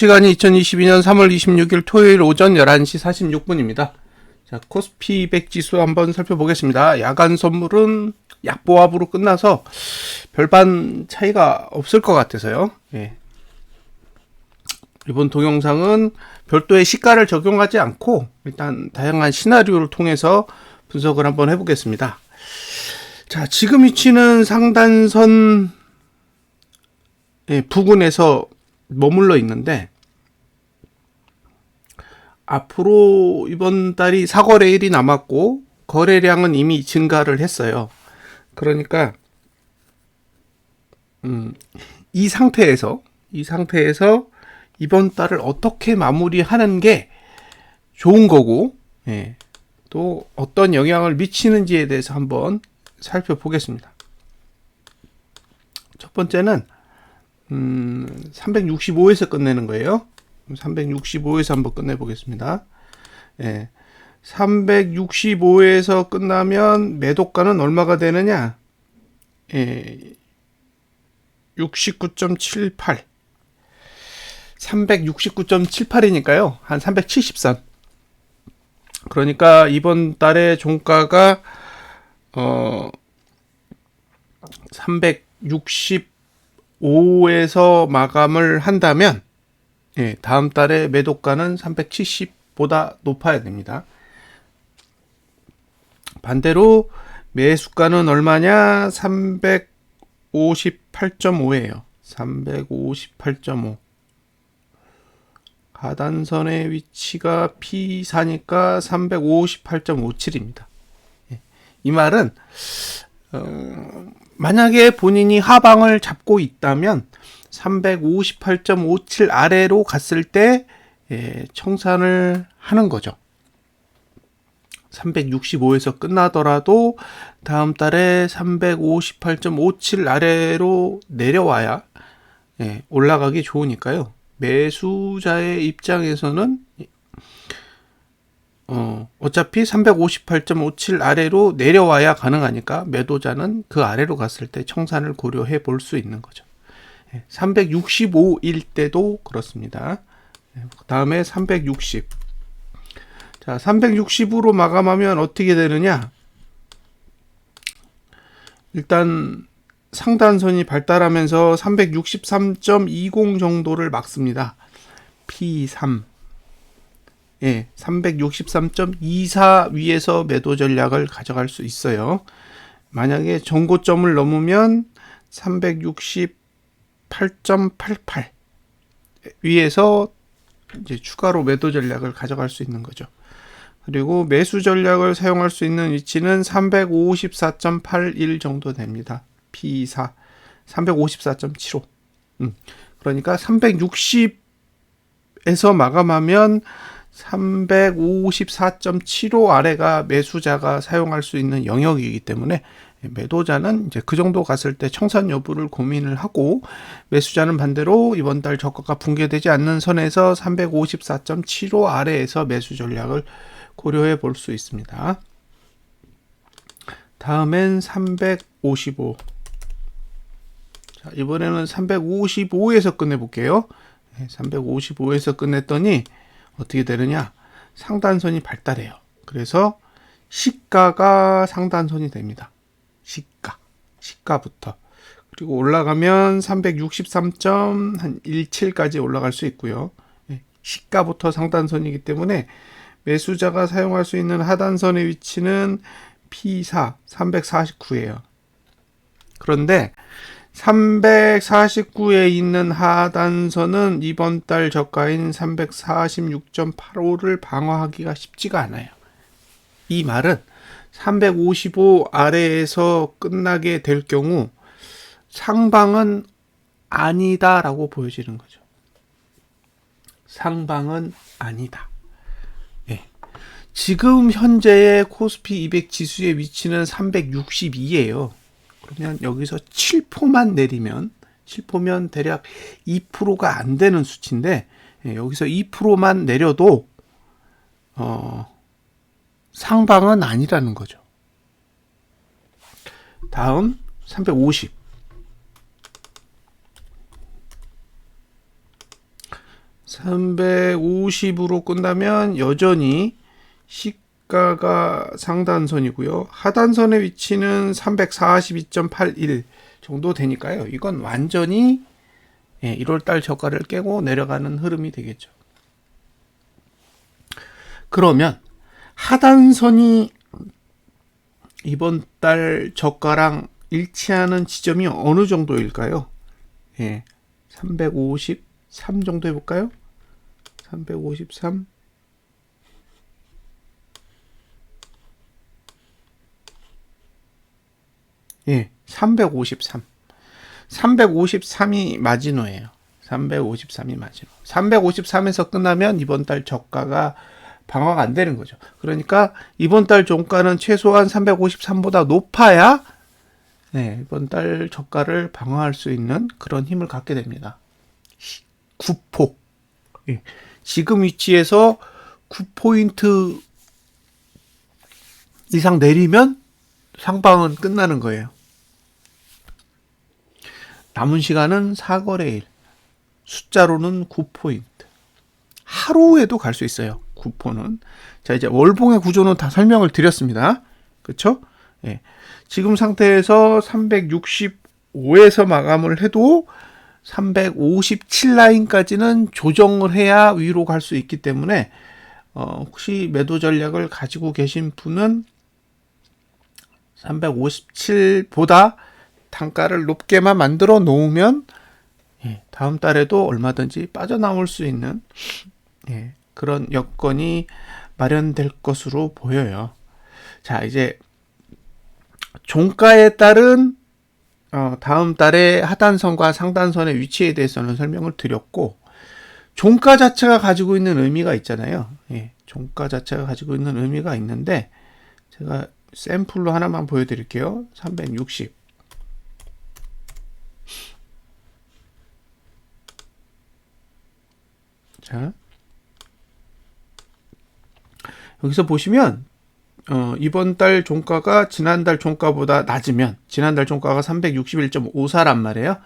시간이 2022년 3월 26일 토요일 오전 11시 46분입니다. 자, 코스피 200 지수 한번 살펴보겠습니다. 야간 선물은 약보합으로 끝나서 별반 차이가 없을 것 같아서요. 예. 이번 동영상은 별도의 시가를 적용하지 않고 일단 다양한 시나리오를 통해서 분석을 한번 해보겠습니다. 자, 지금 위치는 상단선 부근에서 머물러 있는데 앞으로 이번 달이 사거래일이 남았고 거래량은 이미 증가를 했어요. 그러니까 이 상태에서 이번 달을 어떻게 마무리하는 게 좋은 거고, 예, 또 어떤 영향을 미치는지에 대해서 한번 살펴보겠습니다. 첫 번째는 365에서 끝내는 거예요. 365에서 한번 끝내보겠습니다. 예, 365에서 끝나면 매도가는 얼마가 되느냐? 69.78. 369.78이니까요. 한 370선. 그러니까 이번 달의 종가가 365에서 마감을 한다면 다음 달에 매도가는 370보다 높아야 됩니다. 반대로 매수가는 얼마냐? 358.5예요. 358.5. 하단선의 위치가 P4니까 358.57입니다. 이 말은 만약에 본인이 하방을 잡고 있다면 358.57 아래로 갔을 때 청산을 하는 거죠. 365에서 끝나더라도 다음 달에 358.57 아래로 내려와야 올라가기 좋으니까요. 매수자의 입장에서는 어차피 358.57 아래로 내려와야 가능하니까 매도자는 그 아래로 갔을 때 청산을 고려해 볼 수 있는 거죠. 365일 때도 그렇습니다. 그 다음에 360. 자, 360으로 마감하면 어떻게 되느냐? 일단 상단선이 발달하면서 363.20 정도를 막습니다. P3. 363.24 위에서 매도 전략을 가져갈 수 있어요. 만약에 전고점을 넘으면 368.88 위에서 이제 추가로 매도 전략을 가져갈 수 있는 거죠. 그리고 매수 전략을 사용할 수 있는 위치는 354.81 정도 됩니다. P4 354.75. 그러니까 360에서 마감하면 354.75 아래가 매수자가 사용할 수 있는 영역이기 때문에 매도자는 이제 그 정도 갔을 때 청산 여부를 고민을 하고, 매수자는 반대로 이번 달 저가가 붕괴되지 않는 선에서 354.75 아래에서 매수 전략을 고려해 볼 수 있습니다. 다음엔 355. 자, 이번에는 355에서 끝내볼게요. 355에서 끝냈더니 어떻게 되느냐? 상단선이 발달해요. 그래서 시가가 상단선이 됩니다. 시가부터. 그리고 올라가면 363.17까지 올라갈 수 있고요. 시가부터 상단선이기 때문에 매수자가 사용할 수 있는 하단선의 위치는 P4 349예요. 그런데 349에 있는 하단선은 이번 달 저가인 346.85를 방어하기가 쉽지가 않아요. 이 말은 355 아래에서 끝나게 될 경우 상방은 아니다라고 보여지는 거죠. 상방은 아니다. 지금 현재의 코스피 200 지수의 위치는 362예요. 그러면 여기서 7포만 내리면, 7포면 대략 2%가 안 되는 수치인데, 여기서 2%만 내려도 상방은 아니라는 거죠. 다음 350. 350으로 끝나면 여전히 시가가 상단선이고요. 하단선의 위치는 342.81 정도 되니까요. 이건 완전히 1월달 저가를 깨고 내려가는 흐름이 되겠죠. 그러면 하단선이 이번 달 저가랑 일치하는 지점이 어느 정도일까요? 353 정도 해볼까요? 353. 예, 353. 353이 마지노예요. 353이 마지노. 353에서 끝나면 이번 달 저가가 방어가 안 되는 거죠. 그러니까 이번 달 종가는 최소한 353보다 높아야 이번 달 저가를 방어할 수 있는 그런 힘을 갖게 됩니다. 9포. 지금 위치에서 9포인트 이상 내리면 상방은 끝나는 거예요. 남은 시간은 4거래일. 숫자로는 9포인트. 하루에도 갈 수 있어요. 9포는. 자, 이제 월봉의 구조는 다 설명을 드렸습니다. 그쵸? 지금 상태에서 365에서 마감을 해도 357 라인까지는 조정을 해야 위로 갈 수 있기 때문에 혹시 매도 전략을 가지고 계신 분은 357보다 단가를 높게만 만들어 놓으면 다음 달에도 얼마든지 빠져나올 수 있는 그런 여건이 마련될 것으로 보여요. 자, 이제 종가에 따른 다음 달에 하단선과 상단선의 위치에 대해서는 설명을 드렸고, 종가 자체가 가지고 있는 의미가 있잖아요. 종가 자체가 가지고 있는 의미가 있는데 제가 샘플로 하나만 보여드릴게요. 360. 자, 여기서 보시면 이번 달 종가가 지난달 종가보다 낮으면, 지난달 종가가 361.54란 말이에요.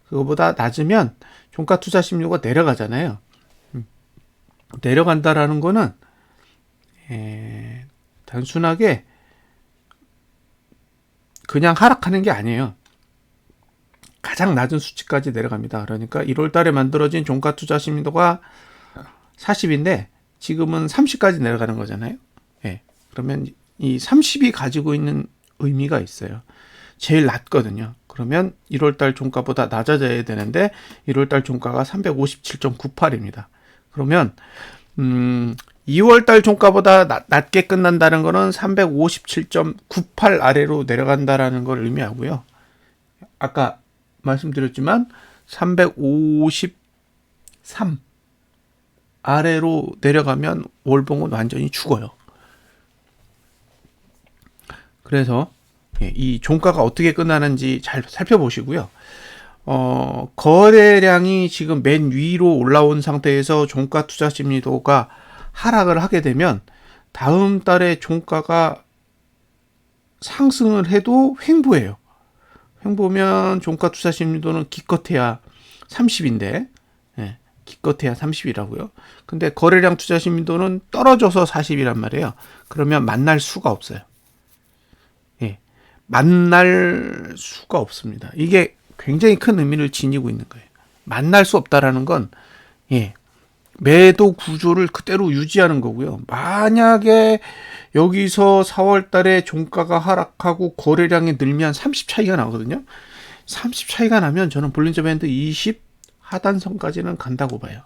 그거보다 낮으면 종가 투자 심리가 내려가잖아요. 내려간다라는 거는 단순하게 그냥 하락하는 게 아니에요. 가장 낮은 수치까지 내려갑니다. 그러니까 1월 달에 만들어진 종가 투자 심리도가 40인데 지금은 30까지 내려가는 거잖아요. 그러면 이 30이 가지고 있는 의미가 있어요. 제일 낮거든요. 그러면 1월달 종가보다 낮아져야 되는데 1월달 종가가 357.98입니다. 그러면 2월달 종가보다 낮게 끝난다는 것은 357.98 아래로 내려간다라는 걸 의미하고요. 아까 말씀드렸지만 353 아래로 내려가면 월봉은 완전히 죽어요. 그래서 이 종가가 어떻게 끝나는지 잘 살펴보시고요. 거래량이 지금 맨 위로 올라온 상태에서 종가 투자 심리도가 하락을 하게 되면 다음 달에 종가가 상승을 해도 횡보해요. 횡보면 종가 투자 심리도는 기껏해야 30인데 기껏해야 30이라고요. 근데 거래량 투자 심리도는 떨어져서 40이란 말이에요. 그러면 만날 수가 없어요. 만날 수가 없습니다. 이게 굉장히 큰 의미를 지니고 있는 거예요. 만날 수 없다라는 건 매도 구조를 그대로 유지하는 거고요. 만약에 여기서 4월 달에 종가가 하락하고 거래량이 늘면 30 차이가 나거든요. 30 차이가 나면 저는 볼린저 밴드 20 하단선까지는 간다고 봐요.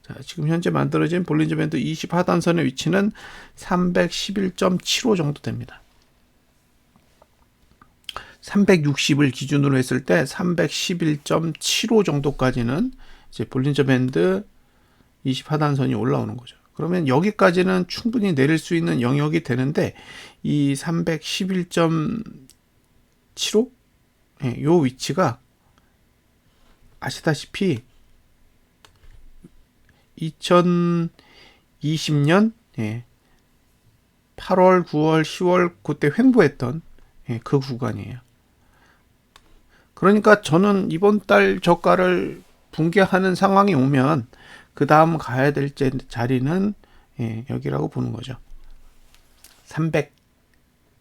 자, 지금 현재 만들어진 볼린저 밴드 20 하단선의 위치는 311.75 정도 됩니다. 360을 기준으로 했을 때 311.75 정도까지는 이제 볼린저 밴드 20 하단선이 올라오는 거죠. 그러면 여기까지는 충분히 내릴 수 있는 영역이 되는데 이 311.75 요 위치가 아시다시피 2020년 8월, 9월, 10월 그때 횡보했던 그 구간이에요. 그러니까 저는 이번 달 저가를 붕괴하는 상황이 오면 그 다음 가야 될 자리는 여기라고 보는 거죠.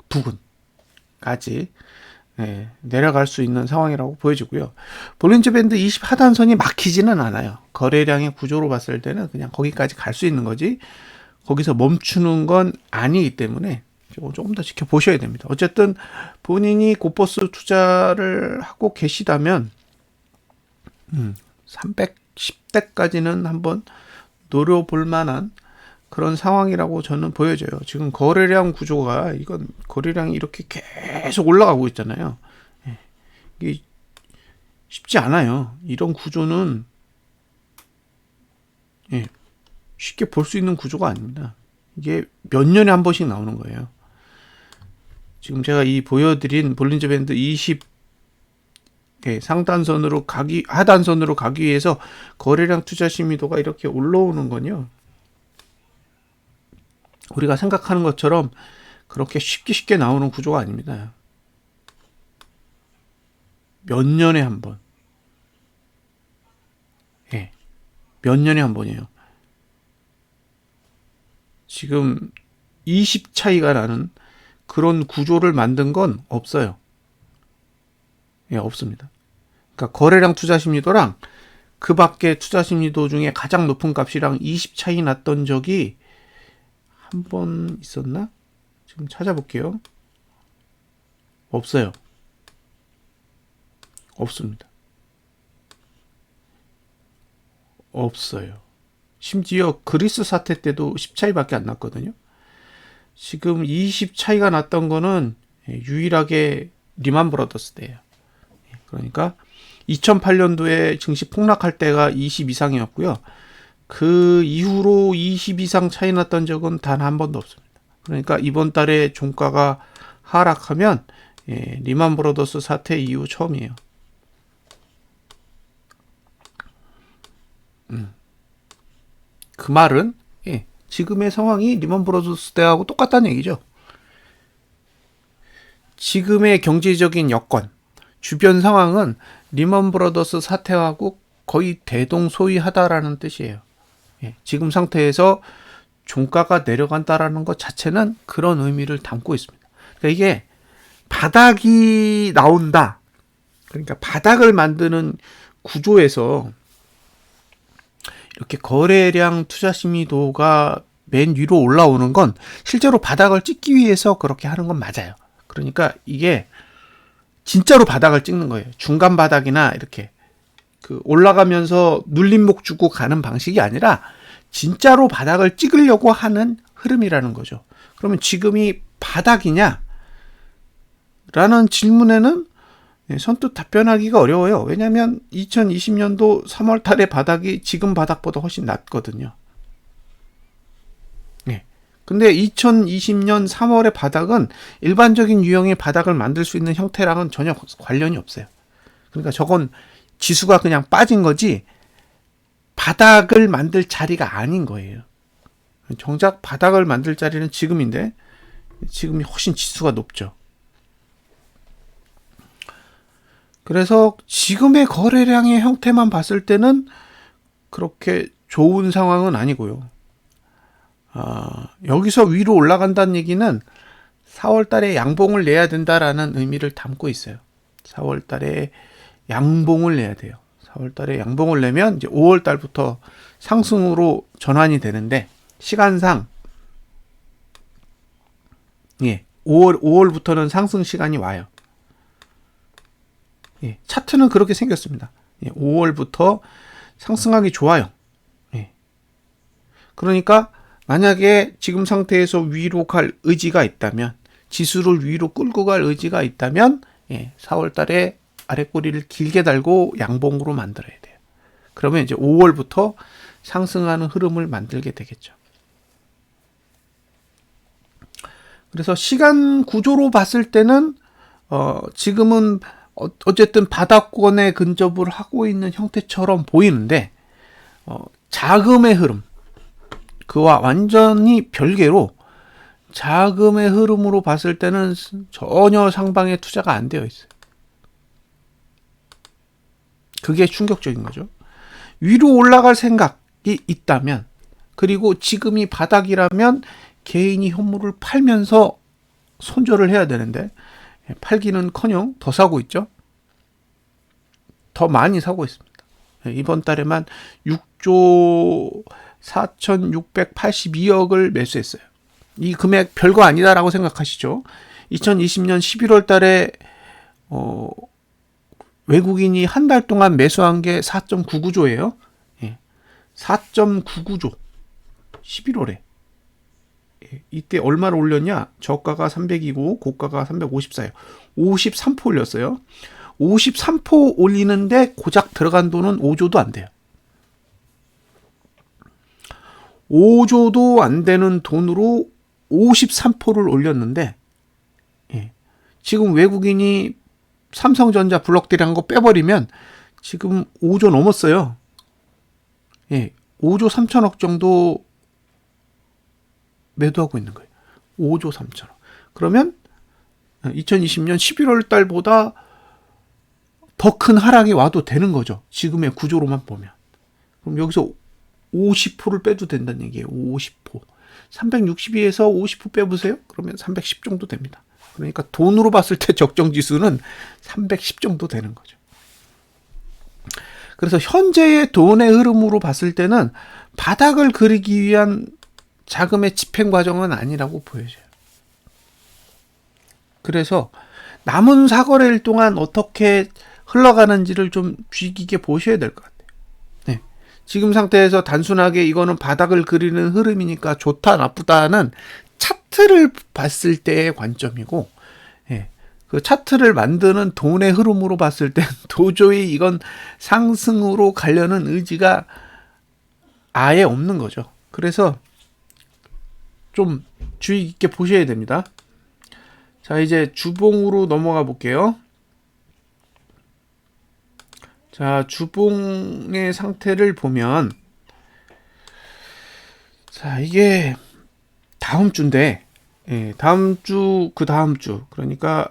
300부근까지 내려갈 수 있는 상황이라고 보여지고요. 볼린저 밴드 20 하단선이 막히지는 않아요. 거래량의 구조로 봤을 때는 그냥 거기까지 갈 수 있는 거지 거기서 멈추는 건 아니기 때문에 조금 더 지켜보셔야 됩니다. 어쨌든 본인이 고버스 투자를 하고 계시다면 310대까지는 한번 노려볼 만한 그런 상황이라고 저는 보여져요. 지금 거래량 구조가 이건 거래량이 이렇게 계속 올라가고 있잖아요. 이게 쉽지 않아요. 이런 구조는 쉽게 볼 수 있는 구조가 아닙니다. 이게 몇 년에 한 번씩 나오는 거예요. 지금 제가 이 보여드린 볼린저 밴드 20 상단선으로 하단선으로 가기 위해서 거래량 투자 심의도가 이렇게 올라오는 건요. 우리가 생각하는 것처럼 그렇게 쉽게 나오는 구조가 아닙니다. 몇 년에 한 번. 몇 년에 한 번이에요. 지금 20 차이가 나는 그런 구조를 만든 건 없어요. 없습니다. 그러니까 거래량 투자 심리도랑 그 밖에 투자 심리도 중에 가장 높은 값이랑 20 차이 났던 적이 한 번 있었나? 지금 찾아볼게요. 없어요. 없습니다. 없어요. 심지어 그리스 사태 때도 10 차이밖에 안 났거든요. 지금 20 차이가 났던 거는 유일하게 리만 브라더스 때예요. 그러니까 2008년도에 증시 폭락할 때가 20 이상이었고요. 그 이후로 20 이상 차이 났던 적은 단 한 번도 없습니다. 그러니까 이번 달에 종가가 하락하면 리만 브라더스 사태 이후 처음이에요. 그 말은 지금의 상황이 리만 브라더스 때하고 똑같다는 얘기죠. 지금의 경제적인 여건, 주변 상황은 리만 브라더스 사태하고 거의 대동소이하다라는 뜻이에요. 지금 상태에서 종가가 내려간다라는 것 자체는 그런 의미를 담고 있습니다. 그러니까 이게 바닥이 나온다. 그러니까 바닥을 만드는 구조에서 이렇게 거래량 투자 심의도가 맨 위로 올라오는 건 실제로 바닥을 찍기 위해서 그렇게 하는 건 맞아요. 그러니까 이게 진짜로 바닥을 찍는 거예요. 중간 바닥이나 이렇게 그 올라가면서 눌림목 주고 가는 방식이 아니라 진짜로 바닥을 찍으려고 하는 흐름이라는 거죠. 그러면 지금이 바닥이냐? 라는 질문에는 선뜻 답변하기가 어려워요. 왜냐하면 2020년도 3월 달의 바닥이 지금 바닥보다 훨씬 낮거든요. 근데 2020년 3월의 바닥은 일반적인 유형의 바닥을 만들 수 있는 형태랑은 전혀 관련이 없어요. 그러니까 저건 지수가 그냥 빠진 거지 바닥을 만들 자리가 아닌 거예요. 정작 바닥을 만들 자리는 지금인데 지금이 훨씬 지수가 높죠. 그래서 지금의 거래량의 형태만 봤을 때는 그렇게 좋은 상황은 아니고요. 여기서 위로 올라간다는 얘기는 4월 달에 양봉을 내야 된다라는 의미를 담고 있어요. 4월 달에 양봉을 내야 돼요. 4월 달에 양봉을 내면 이제 5월 달부터 상승으로 전환이 되는데 시간상 5월부터는 상승 시간이 와요. 차트는 그렇게 생겼습니다. 5월부터 상승하기 좋아요. 그러니까 만약에 지금 상태에서 위로 갈 의지가 있다면 지수를 위로 끌고 갈 의지가 있다면 4월 달에 아랫꼬리를 길게 달고 양봉으로 만들어야 돼요. 그러면 이제 5월부터 상승하는 흐름을 만들게 되겠죠. 그래서 시간 구조로 봤을 때는 지금은 어쨌든 바닥권에 근접을 하고 있는 형태처럼 보이는데 자금의 흐름 그와 완전히 별개로 자금의 흐름으로 봤을 때는 전혀 상방에 투자가 안 되어 있어요. 그게 충격적인 거죠. 위로 올라갈 생각, 있다면, 그리고 지금이 바닥이라면 개인이 현물을 팔면서 손절을 해야 되는데 팔기는커녕 더 사고 있죠. 더 많이 사고 있습니다. 이번 달에만 6조 4,682억을 매수했어요. 이 금액 별거 아니다라고 생각하시죠. 2020년 11월 달에 외국인이 한 달 동안 매수한 게 4.99조예요. 4.99조. 11월에. 이때 얼마를 올렸냐? 저가가 300이고 고가가 354예요. 53% 올렸어요. 53% 올리는데 고작 들어간 돈은 5조도 안 돼요. 5조도 안 되는 돈으로 53%를 올렸는데 지금 외국인이 삼성전자 블록들이란 거 빼버리면 지금 5조 넘었어요. 5조 3천억 정도 매도하고 있는 거예요. 5조 3천억. 그러면 2020년 11월 달보다 더 큰 하락이 와도 되는 거죠. 지금의 구조로만 보면. 그럼 여기서 50%를 빼도 된다는 얘기예요. 50%. 362에서 50% 빼보세요. 그러면 310 정도 됩니다. 그러니까 돈으로 봤을 때 적정 지수는 310 정도 되는 거죠. 그래서 현재의 돈의 흐름으로 봤을 때는 바닥을 그리기 위한 자금의 집행 과정은 아니라고 보여져요. 그래서 남은 사거래일 동안 어떻게 흘러가는지를 좀 주의 깊게 보셔야 될 것 같아요. 지금 상태에서 단순하게 이거는 바닥을 그리는 흐름이니까 좋다 나쁘다는 차트를 봤을 때의 관점이고, 그 차트를 만드는 돈의 흐름으로 봤을 땐 도저히 이건 상승으로 가려는 의지가 아예 없는 거죠. 그래서 좀 주의 깊게 보셔야 됩니다. 자, 이제 주봉으로 넘어가 볼게요. 자, 주봉의 상태를 보면, 자, 이게 다음 주인데, 다음 주, 그 다음 주, 그러니까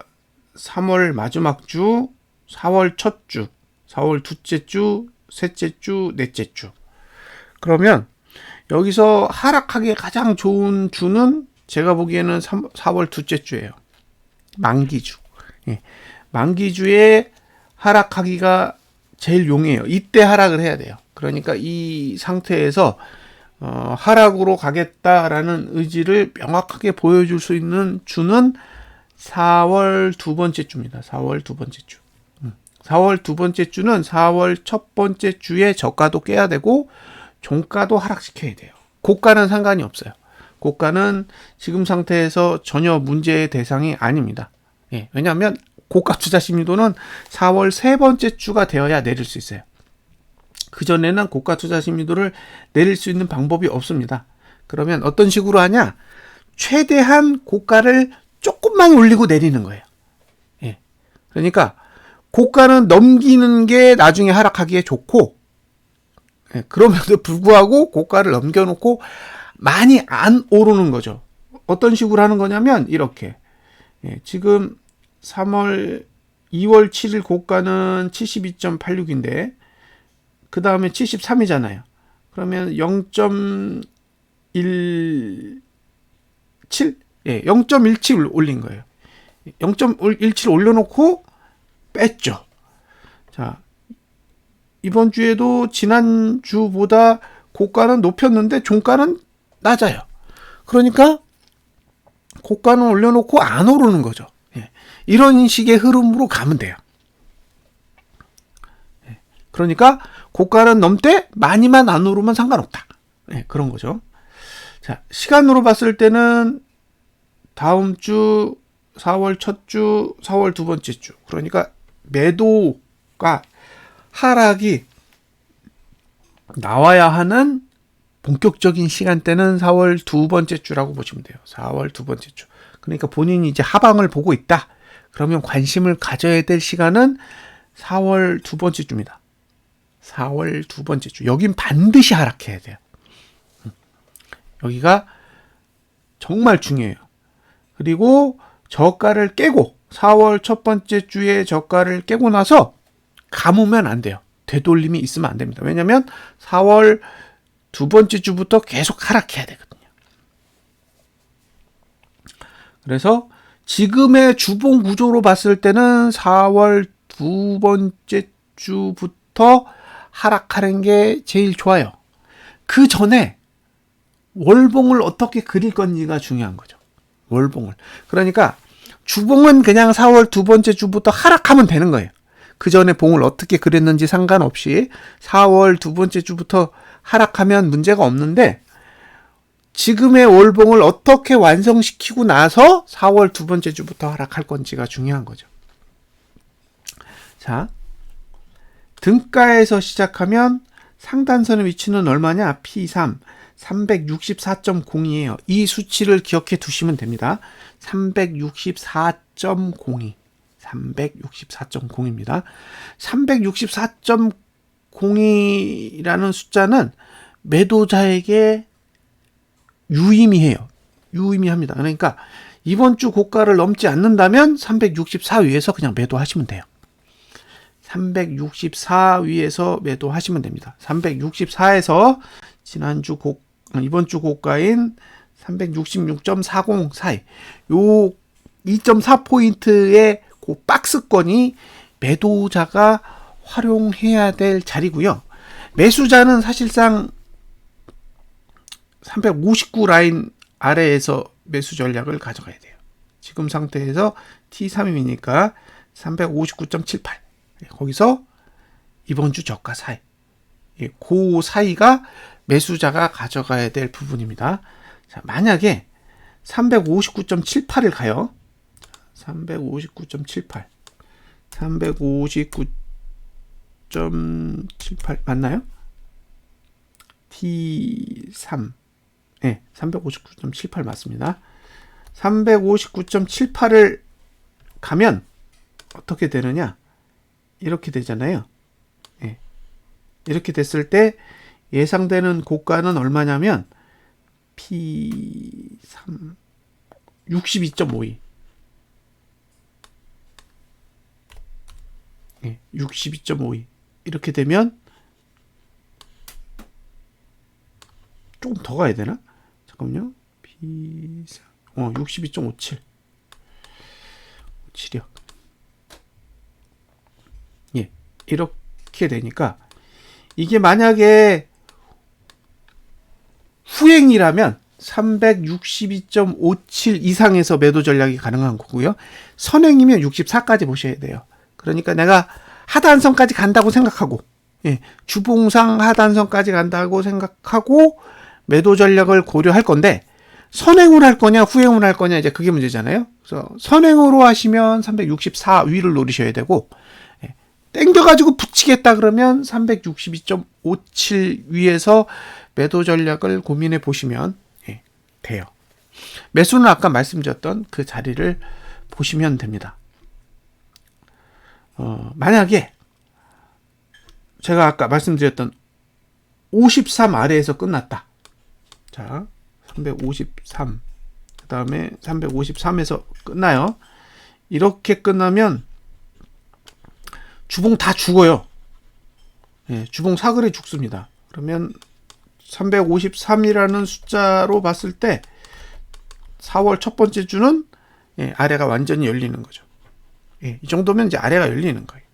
3월 마지막 주, 4월 첫 주, 4월 둘째 주, 셋째 주, 넷째 주. 그러면 여기서 하락하기 가장 좋은 주는 제가 보기에는 4월 둘째 주예요. 만기주. 만기주에 하락하기가 제일 용이해요. 이때 하락을 해야 돼요. 그러니까 이 상태에서 하락으로 가겠다라는 의지를 명확하게 보여줄 수 있는 주는 4월 두 번째 주입니다. 4월 두 번째 주. 4월 두 번째 주는 4월 첫 번째 주에 저가도 깨야 되고 종가도 하락시켜야 돼요. 고가는 상관이 없어요. 고가는 지금 상태에서 전혀 문제의 대상이 아닙니다. 왜냐하면 고가 투자 심리도는 4월 세 번째 주가 되어야 내릴 수 있어요. 그전에는 고가 투자 심리도를 내릴 수 있는 방법이 없습니다. 그러면 어떤 식으로 하냐? 최대한 고가를 조금만 올리고 내리는 거예요. 그러니까 고가는 넘기는 게 나중에 하락하기에 좋고, 그럼에도 불구하고 고가를 넘겨놓고 많이 안 오르는 거죠. 어떤 식으로 하는 거냐면 이렇게, 지금 2월 7일 고가는 72.86인데 그 다음에 73이잖아요. 그러면 0.17? 0.17 올린 거예요. 0.17 올려놓고 뺐죠. 자, 이번 주에도 지난 주보다 고가는 높였는데 종가는 낮아요. 그러니까 고가는 올려놓고 안 오르는 거죠. 이런 식의 흐름으로 가면 돼요. 그러니까 고가는 넘되 많이만 안 오르면 상관없다. 그런 거죠. 자, 시간으로 봤을 때는 다음 주 4월 첫 주, 4월 두 번째 주. 그러니까 매도가 하락이 나와야 하는 본격적인 시간대는 4월 두 번째 주라고 보시면 돼요. 4월 두 번째 주. 그러니까 본인이 이제 하방을 보고 있다. 그러면 관심을 가져야 될 시간은 4월 두 번째 주입니다. 4월 두 번째 주. 여긴 반드시 하락해야 돼요. 여기가 정말 중요해요. 그리고 저가를 깨고 4월 첫 번째 주에 저가를 깨고 나서 감으면 안 돼요. 되돌림이 있으면 안 됩니다. 왜냐하면 4월 두 번째 주부터 계속 하락해야 되거든요. 그래서 지금의 주봉 구조로 봤을 때는 4월 두 번째 주부터 하락하는 게 제일 좋아요. 그 전에 월봉을 어떻게 그릴 건지가 중요한 거죠. 월봉을. 그러니까 주봉은 그냥 4월 두 번째 주부터 하락하면 되는 거예요. 그 전에 봉을 어떻게 그렸는지 상관없이 4월 두 번째 주부터 하락하면 문제가 없는데, 지금의 월봉을 어떻게 완성시키고 나서 4월 두 번째 주부터 하락할 건지가 중요한 거죠. 자, 등가에서 시작하면 상단선의 위치는 얼마냐? P3, 364.02예요. 이 수치를 기억해 두시면 됩니다. 364.02. 364.0입니다. 364.02라는 숫자는 매도자에게 유의미해요. 유의미합니다. 그러니까 이번 주 고가를 넘지 않는다면 364 위에서 그냥 매도하시면 돼요. 364 위에서 매도하시면 됩니다. 364에서 이번 주 고가인 366.40 사이, 요 2.4포인트의 그 박스권이 매도자가 활용해야 될 자리고요. 매수자는 사실상 359 라인 아래에서 매수 전략을 가져가야 돼요. 지금 상태에서 T3이니까 359.78, 거기서 이번 주 저가 사이, 그 사이가 매수자가 가져가야 될 부분입니다. 자, 만약에 359.78을 가요. 359.78 359.78 맞나요? T3, 네, 359.78 맞습니다. 359.78을 가면 어떻게 되느냐? 이렇게 되잖아요. 네. 이렇게 됐을 때 예상되는 고가는 얼마냐면 P3 62.52. 네, 62.52. 이렇게 되면 조금 더 가야 되나? 잠깐만요. P3 62.57. 57이요. 예. 이렇게 되니까 이게 만약에 후행이라면 362.57 이상에서 매도 전략이 가능한 거고요. 선행이면 64까지 보셔야 돼요. 그러니까 내가 하단선까지 간다고 생각하고, 주봉상 하단선까지 간다고 생각하고 매도 전략을 고려할 건데, 선행으로 할 거냐 후행으로 할 거냐, 이제 그게 문제잖아요. 그래서 선행으로 하시면 364 위를 노리셔야 되고, 땡겨가지고 붙이겠다 그러면 362.57 위에서 매도 전략을 고민해 보시면 돼요. 매수는 아까 말씀드렸던 그 자리를 보시면 됩니다. 만약에 제가 아까 말씀드렸던 53 아래에서 끝났다. 자, 353, 그 다음에 353에서 끝나요. 이렇게 끝나면 주봉 다 죽어요. 주봉 사거리 죽습니다. 그러면 353이라는 숫자로 봤을 때 4월 첫 번째 주는 아래가 완전히 열리는 거죠. 이 정도면 이제 아래가 열리는 거예요.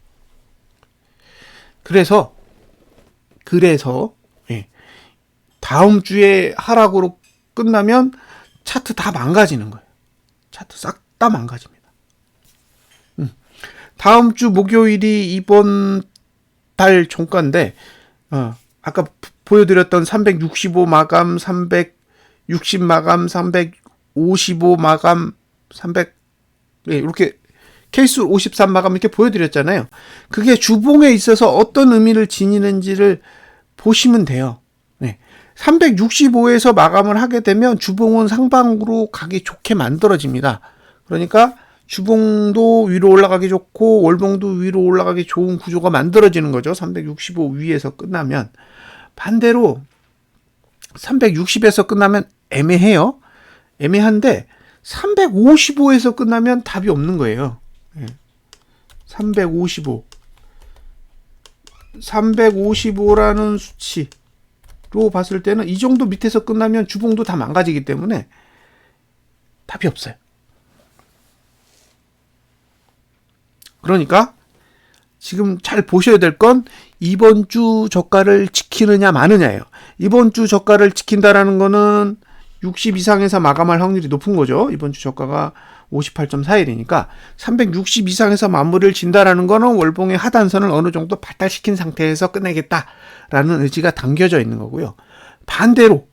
그래서 다음 주에 하락으로 끝나면 차트 다 망가지는 거예요. 차트 싹 다 망가집니다. 다음 주 목요일이 이번 달 종가인데, 아까 보여드렸던 365 마감, 360 마감, 355 마감, 300, 이렇게 케이스 53 마감 이렇게 보여드렸잖아요. 그게 주봉에 있어서 어떤 의미를 지니는지를 보시면 돼요. 365에서 마감을 하게 되면 주봉은 상방으로 가기 좋게 만들어집니다. 그러니까 주봉도 위로 올라가기 좋고 월봉도 위로 올라가기 좋은 구조가 만들어지는 거죠. 365 위에서 끝나면. 반대로 360에서 끝나면 애매해요. 애매한데 355에서 끝나면 답이 없는 거예요. 355라는 수치로 봤을 때는 이 정도 밑에서 끝나면 주봉도 다 망가지기 때문에 답이 없어요. 그러니까 지금 잘 보셔야 될 건 이번 주 저가를 지키느냐 마느냐예요. 이번 주 저가를 지킨다라는 거는 60 이상에서 마감할 확률이 높은 거죠. 이번 주 저가가 58.41이니까 360 이상에서 마무리를 진다라는 거는 월봉의 하단선을 어느 정도 발달시킨 상태에서 끝내겠다라는 의지가 담겨져 있는 거고요. 반대로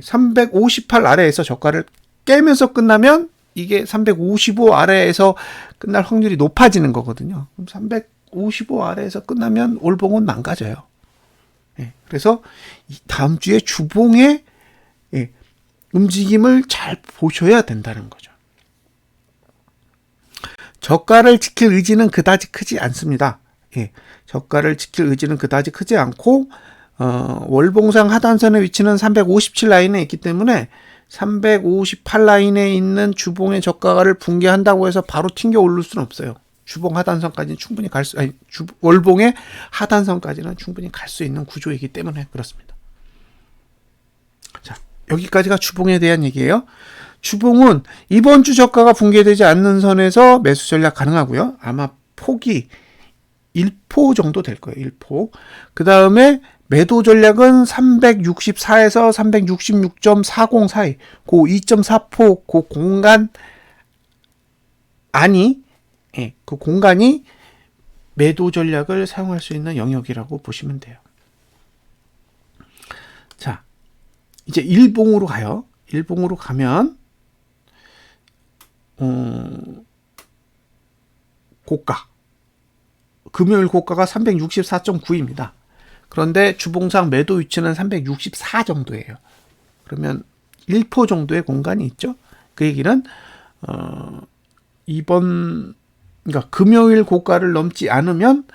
358 아래에서 저가를 깨면서 끝나면 이게 355 아래에서 끝날 확률이 높아지는 거거든요. 그럼 355 아래에서 끝나면 월봉은 망가져요. 그래서 다음 주에 주봉의 움직임을 잘 보셔야 된다는 거죠. 저가를 지킬 의지는 그다지 크지 않습니다. 저가를 지킬 의지는 그다지 크지 않고 월봉상 하단선의 위치는 357 라인에 있기 때문에 358 라인에 있는 주봉의 저가를 붕괴한다고 해서 바로 튕겨 오를 수는 없어요. 주봉 하단선까지는 충분히 월봉의 하단선까지는 충분히 갈 수 있는 구조이기 때문에 그렇습니다. 자, 여기까지가 주봉에 대한 얘기예요. 주봉은 이번 주 저가가 붕괴되지 않는 선에서 매수 전략 가능하고요. 아마 폭이 1포 정도 될 거예요. 1포. 그 다음에 매도 전략은 364에서 366.40 사이, 그 2.4포, 그 공간 그 공간이 매도 전략을 사용할 수 있는 영역이라고 보시면 돼요. 자, 이제 일봉으로 가요. 일봉으로 가면 고가, 금요일 고가가 364.9입니다. 그런데 주봉상 매도 위치는 364 정도예요. 그러면 1포 정도의 공간이 있죠. 그 얘기는 그러니까 금요일 고가를 넘지 않으면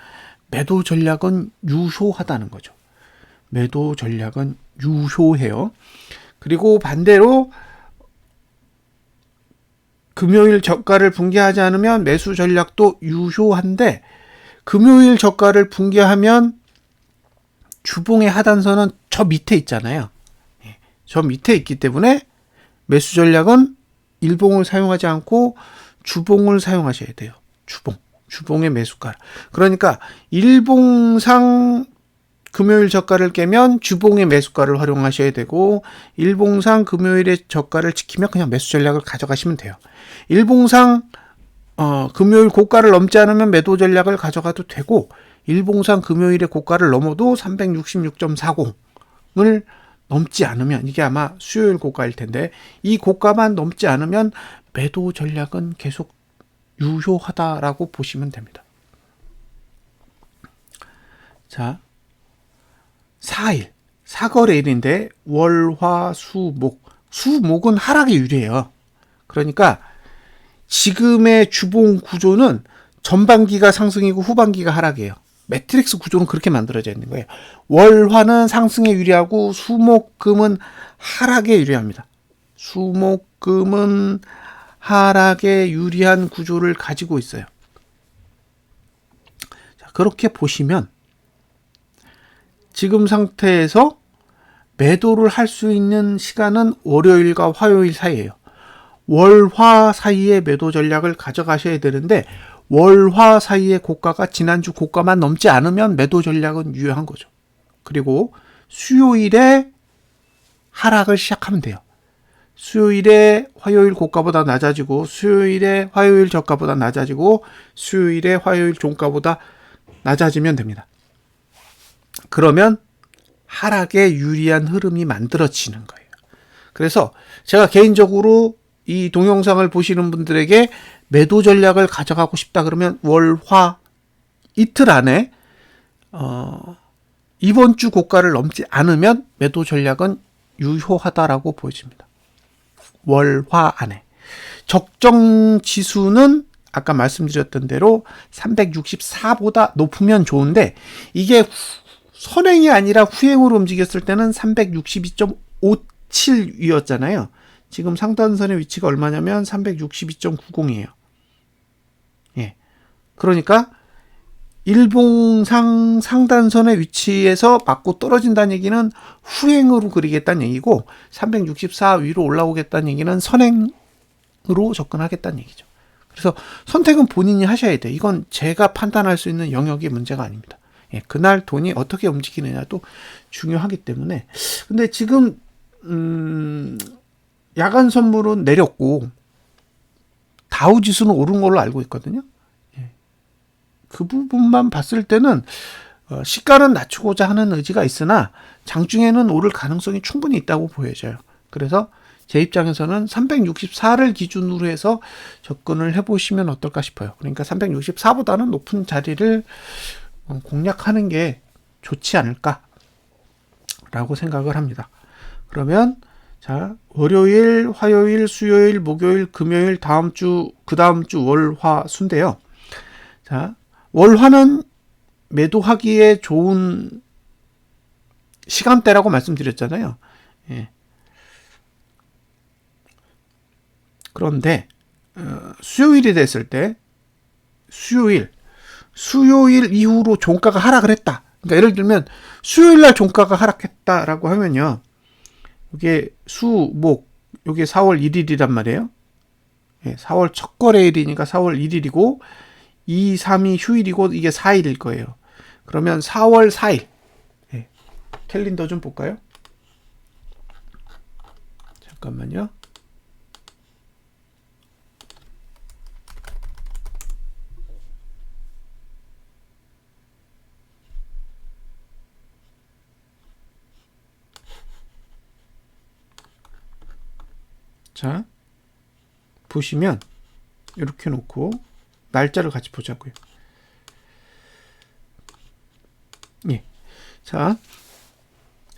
매도 전략은 유효하다는 거죠. 매도 전략은 유효해요. 그리고 반대로 금요일 저가를 붕괴하지 않으면 매수 전략도 유효한데, 금요일 저가를 붕괴하면 주봉의 하단선은 저 밑에 있잖아요. 저 밑에 있기 때문에 매수 전략은 일봉을 사용하지 않고 주봉을 사용하셔야 돼요. 주봉의 매수가. 그러니까 일봉상 금요일 저가를 깨면 주봉의 매수가를 활용하셔야 되고, 일봉상 금요일의 저가를 지키면 그냥 매수 전략을 가져가시면 돼요. 일봉상 금요일 고가를 넘지 않으면 매도 전략을 가져가도 되고, 일봉상 금요일의 고가를 넘어도 366.40을 넘지 않으면, 이게 아마 수요일 고가일 텐데, 이 고가만 넘지 않으면 매도 전략은 계속 유효하다라고 보시면 됩니다. 자, 4일, 사거래일인데 월, 화, 수, 목. 수목은 하락에 유리해요. 그러니까 지금의 주봉 구조는 전반기가 상승이고 후반기가 하락이에요. 매트릭스 구조는 그렇게 만들어져 있는 거예요. 월, 화는 상승에 유리하고 수, 목, 금은 하락에 유리합니다. 수, 목, 금은 하락에 유리한 구조를 가지고 있어요. 자, 그렇게 보시면 지금 상태에서 매도를 할 수 있는 시간은 월요일과 화요일 사이예요. 월, 화 사이에 매도 전략을 가져가셔야 되는데, 월, 화 사이의 고가가 지난주 고가만 넘지 않으면 매도 전략은 유효한 거죠. 그리고 수요일에 하락을 시작하면 돼요. 수요일에 화요일 고가보다 낮아지고, 수요일에 화요일 저가보다 낮아지고, 수요일에 화요일 종가보다 낮아지면 됩니다. 그러면 하락에 유리한 흐름이 만들어지는 거예요. 그래서 제가 개인적으로 이 동영상을 보시는 분들에게 매도 전략을 가져가고 싶다 그러면 월, 화 이틀 안에 이번 주 고가를 넘지 않으면 매도 전략은 유효하다라고 보여집니다. 월, 화 안에. 적정 지수는 아까 말씀드렸던 대로 364보다 높으면 좋은데, 이게 선행이 아니라 후행으로 움직였을 때는 362.57이었잖아요. 지금 상단선의 위치가 얼마냐면 362.90이에요. 예. 그러니까 일봉상 상단선의 위치에서 맞고 떨어진다는 얘기는 후행으로 그리겠다는 얘기고 364 위로 올라오겠다는 얘기는 선행으로 접근하겠다는 얘기죠. 그래서 선택은 본인이 하셔야 돼요. 이건 제가 판단할 수 있는 영역의 문제가 아닙니다. 예, 그날 돈이 어떻게 움직이느냐도 중요하기 때문에. 근데 지금 야간 선물은 내렸고 다우지수는 오른 걸로 알고 있거든요. 예. 그 부분만 봤을 때는 시가는 낮추고자 하는 의지가 있으나 장중에는 오를 가능성이 충분히 있다고 보여져요. 그래서 제 입장에서는 364를 기준으로 해서 접근을 해보시면 어떨까 싶어요. 그러니까 364보다는 높은 자리를 공략하는 게 좋지 않을까라고 생각을 합니다. 그러면 자, 월요일, 화요일, 수요일, 목요일, 금요일, 다음 주, 그 다음 주 월화 수인데요. 자, 월화는 매도하기에 좋은 시간대라고 말씀드렸잖아요. 예. 그런데 수요일이 됐을 때 수요일 이후로 종가가 하락을 했다. 그러니까 예를 들면 수요일 날 종가가 하락했다라고 하면요. 이게 목 이게 4월 1일이란 말이에요. 예, 4월 첫 거래일이니까 4월 1일이고 2, 3이 휴일이고 이게 4일일 거예요. 그러면 4월 4일 예, 캘린더 좀 볼까요? 잠깐만요. 자, 보시면 이렇게 놓고 날짜를 같이 보자고요. 예. 자,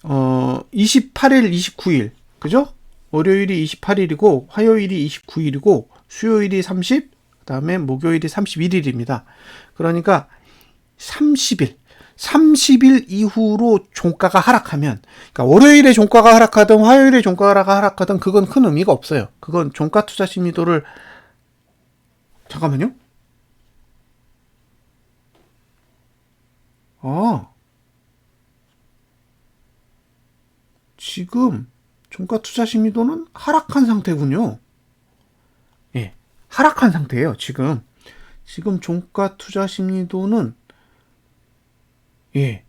28일, 29일. 그죠? 월요일이 28일이고 화요일이 29일이고 수요일이 30, 그다음에 목요일이 31일입니다. 그러니까 30일 이후로 종가가 하락하면, 그러니까 월요일에 종가가 하락하든 화요일에 종가가 하락하든 그건 큰 의미가 없어요. 그건 종가 투자 심리도를 잠깐만요. 지금 종가 투자 심리도는 하락한 상태군요. 예, 하락한 상태예요. 지금 종가 투자 심리도는 예,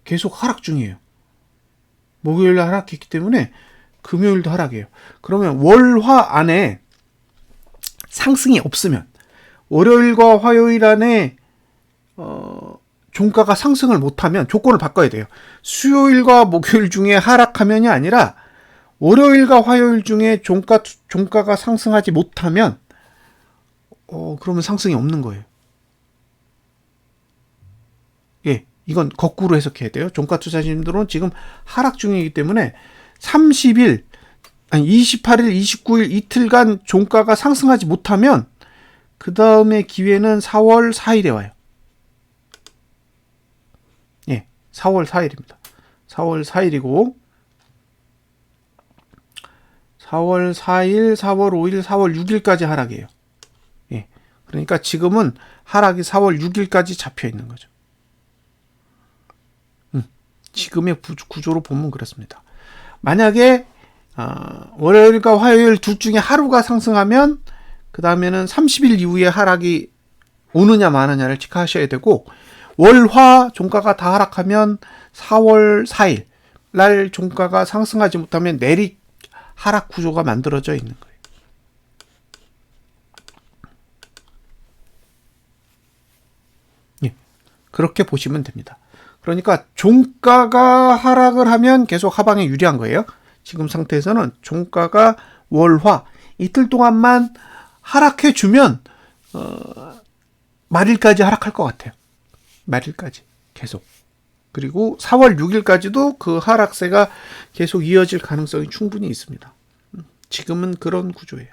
계속 하락 중이에요. 목요일 날 하락했기 때문에 금요일도 하락이에요. 그러면 월화 안에 상승이 없으면 월요일과 화요일 안에 종가가 상승을 못하면 조건을 바꿔야 돼요. 수요일과 목요일 중에 하락하면이 아니라 월요일과 화요일 중에 종가가 상승하지 못하면 그러면 상승이 없는 거예요. 예, 이건 거꾸로 해석해야 돼요. 종가 투자자님들은 지금 하락 중이기 때문에 28일, 29일 이틀간 종가가 상승하지 못하면 그 다음에 기회는 4월 4일에 와요. 예, 4월 4일입니다. 4월 4일이고 4월 4일, 4월 5일, 4월 6일까지 하락이에요. 예, 그러니까 지금은 하락이 4월 6일까지 잡혀 있는 거죠. 지금의 구조로 보면 그렇습니다. 만약에 월요일과 화요일 둘 중에 하루가 상승하면 그 다음에는 30일 이후에 하락이 오느냐 마느냐를 체크하셔야 되고, 월화 종가가 다 하락하면 4월 4일 날 종가가 상승하지 못하면 내리 하락 구조가 만들어져 있는 거예요. 예, 그렇게 보시면 됩니다. 그러니까 종가가 하락을 하면 계속 하방에 유리한 거예요. 지금 상태에서는 종가가 월화 이틀 동안만 하락해 주면 말일까지 하락할 것 같아요. 말일까지 계속. 그리고 4월 6일까지도 그 하락세가 계속 이어질 가능성이 충분히 있습니다. 지금은 그런 구조예요.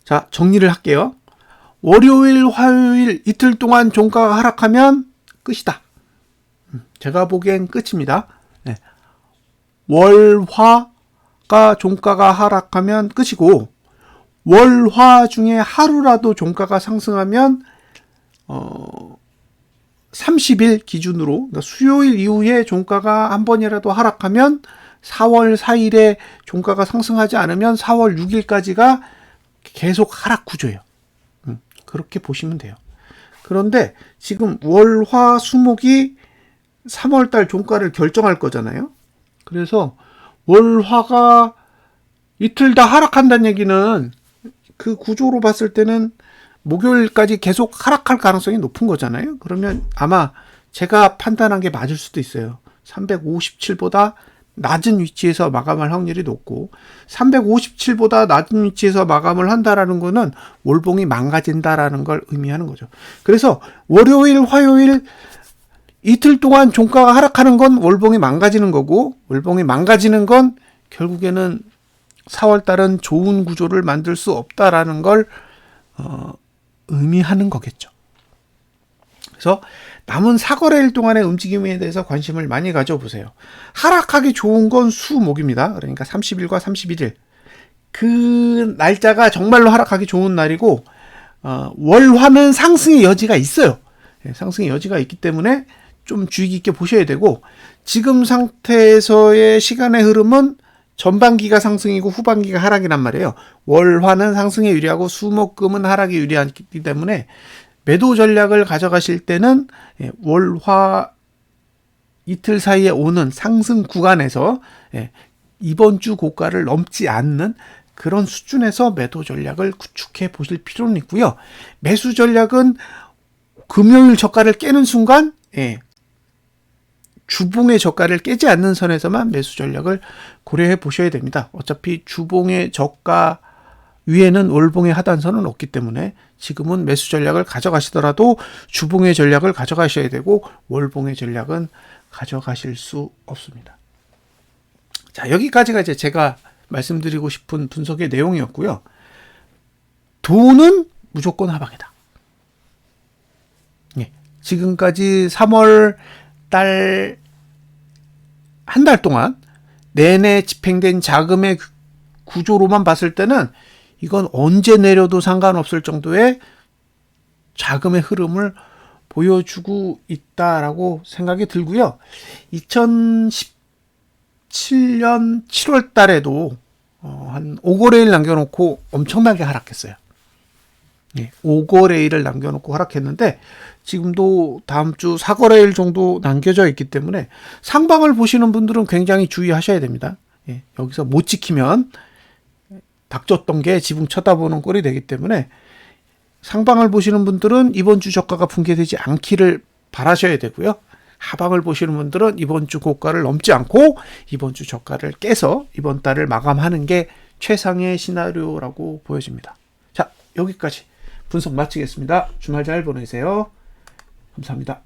자, 정리를 할게요. 월요일, 화요일 이틀 동안 종가가 하락하면 끝이다. 제가 보기엔 끝입니다. 네. 월화가 종가가 하락하면 끝이고, 월화 중에 하루라도 종가가 상승하면 30일 기준으로, 그러니까 수요일 이후에 종가가 한 번이라도 하락하면 4월 4일에 종가가 상승하지 않으면 4월 6일까지가 계속 하락 구조예요. 그렇게 보시면 돼요. 그런데 지금 월, 화, 수목이 3월달 종가를 결정할 거잖아요. 그래서 월, 화가 이틀 다 하락한다는 얘기는 그 구조로 봤을 때는 목요일까지 계속 하락할 가능성이 높은 거잖아요. 그러면 아마 제가 판단한 게 맞을 수도 있어요. 357보다 낮은 위치에서 마감할 확률이 높고, 357보다 낮은 위치에서 마감을 한다라는 거는 월봉이 망가진다라는 걸 의미하는 거죠. 그래서 월요일, 화요일 이틀 동안 종가가 하락하는 건 월봉이 망가지는 거고, 월봉이 망가지는 건 결국에는 4월 달은 좋은 구조를 만들 수 없다라는 걸 의미하는 거겠죠. 그래서 남은 4거래일 동안의 움직임에 대해서 관심을 많이 가져보세요. 하락하기 좋은 건 수목입니다. 그러니까 30일과 31일. 그 날짜가 정말로 하락하기 좋은 날이고, 월화는 상승의 여지가 있어요. 상승의 여지가 있기 때문에 좀 주의 깊게 보셔야 되고, 지금 상태에서의 시간의 흐름은 전반기가 상승이고 후반기가 하락이란 말이에요. 월화는 상승에 유리하고 수목금은 하락에 유리하기 때문에 매도 전략을 가져가실 때는 월화 이틀 사이에 오는 상승 구간에서 이번 주 고가를 넘지 않는 그런 수준에서 매도 전략을 구축해 보실 필요는 있고요. 매수 전략은 금요일 저가를 깨는 순간 주봉의 저가를 깨지 않는 선에서만 매수 전략을 고려해 보셔야 됩니다. 어차피 주봉의 저가 위에는 월봉의 하단선은 없기 때문에 지금은 매수 전략을 가져가시더라도 주봉의 전략을 가져가셔야 되고 월봉의 전략은 가져가실 수 없습니다. 자, 여기까지가 이제 제가 말씀드리고 싶은 분석의 내용이었고요. 돈은 무조건 하방이다. 지금까지 3월 달 한 달 동안 내내 집행된 자금의 구조로만 봤을 때는 이건 언제 내려도 상관없을 정도의 자금의 흐름을 보여주고 있다라고 생각이 들고요. 2017년 7월 달에도 한 5거래일 남겨놓고 엄청나게 하락했어요. 5거래일을 남겨놓고 하락했는데 지금도 다음 주 4거래일 정도 남겨져 있기 때문에 상방을 보시는 분들은 굉장히 주의하셔야 됩니다. 여기서 못 지키면 닥쳤던 게 지붕 쳐다보는 꼴이 되기 때문에 상방을 보시는 분들은 이번 주 저가가 붕괴되지 않기를 바라셔야 되고요. 하방을 보시는 분들은 이번 주 고가를 넘지 않고 이번 주 저가를 깨서 이번 달을 마감하는 게 최상의 시나리오라고 보여집니다. 자, 여기까지 분석 마치겠습니다. 주말 잘 보내세요. 감사합니다.